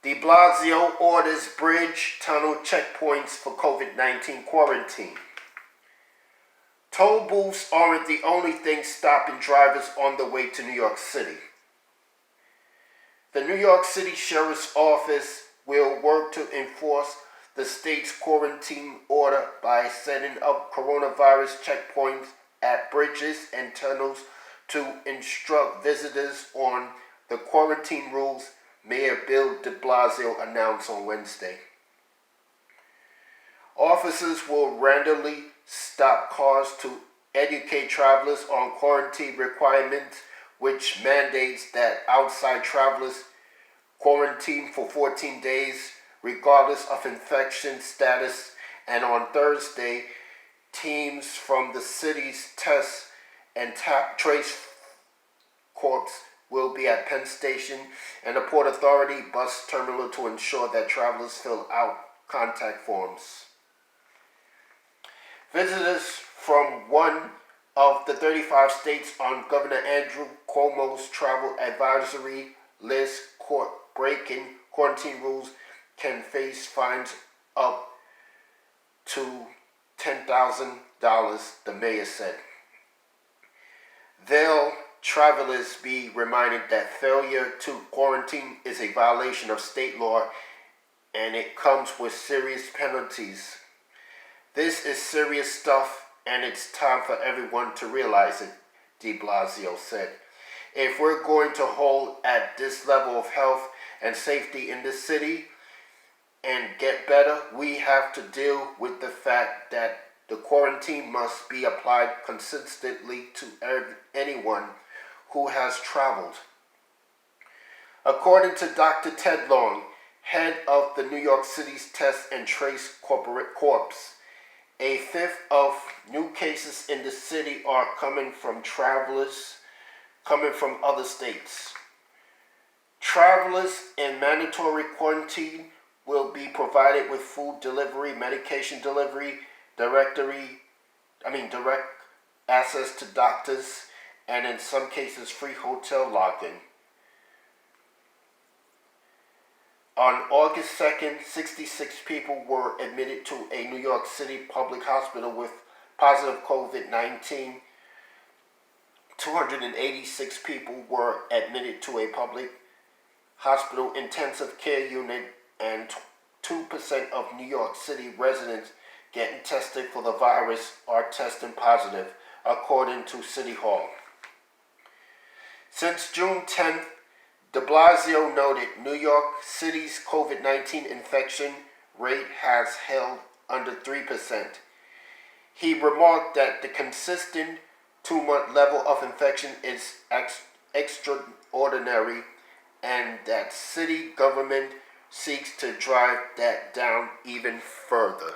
De Blasio orders bridge tunnel checkpoints for COVID-19 quarantine. Toll booths aren't the only thing stopping drivers on the way to New York City. The New York City Sheriff's Office will work to enforce the state's quarantine order by setting up coronavirus checkpoints at bridges and tunnels to instruct visitors on the quarantine rules, Mayor Bill de Blasio announced on Wednesday. Officers will randomly stop cars to educate travelers on quarantine requirements, which mandates that outside travelers quarantine for 14 days regardless of infection status. And on Thursday, teams from the city's test and trace corps will be at Penn Station and the Port Authority bus terminal to ensure that travelers fill out contact forms. Visitors from one of the 35 states on Governor Andrew Cuomo's travel advisory list breaking quarantine rules can face fines up to $10,000, the mayor said. They'll travelers be reminded that failure to quarantine is a violation of state law and it comes with serious penalties. This is serious stuff and it's time for everyone to realize it, de Blasio said. If we're going to hold at this level of health and safety in the city and get better, we have to deal with the fact that the quarantine must be applied consistently to anyone who has traveled. According to Dr. Ted Long, head of the New York City's Test and Trace Corporate Corps, a fifth of new cases in the city are coming from travelers coming from other states. Travelers in mandatory quarantine will be provided with food delivery, medication delivery, direct access to doctors, and in some cases free hotel lodging. On August 2nd, 66 people were admitted to a New York City public hospital with positive COVID-19. 286 people were admitted to a public hospital intensive care unit, and 2% of New York City residents getting tested for the virus are testing positive, according to City Hall. Since June 10th, de Blasio noted New York City's COVID-19 infection rate has held under 3%. He remarked that the consistent 2-month level of infection is extraordinary and that city government seeks to drive that down even further.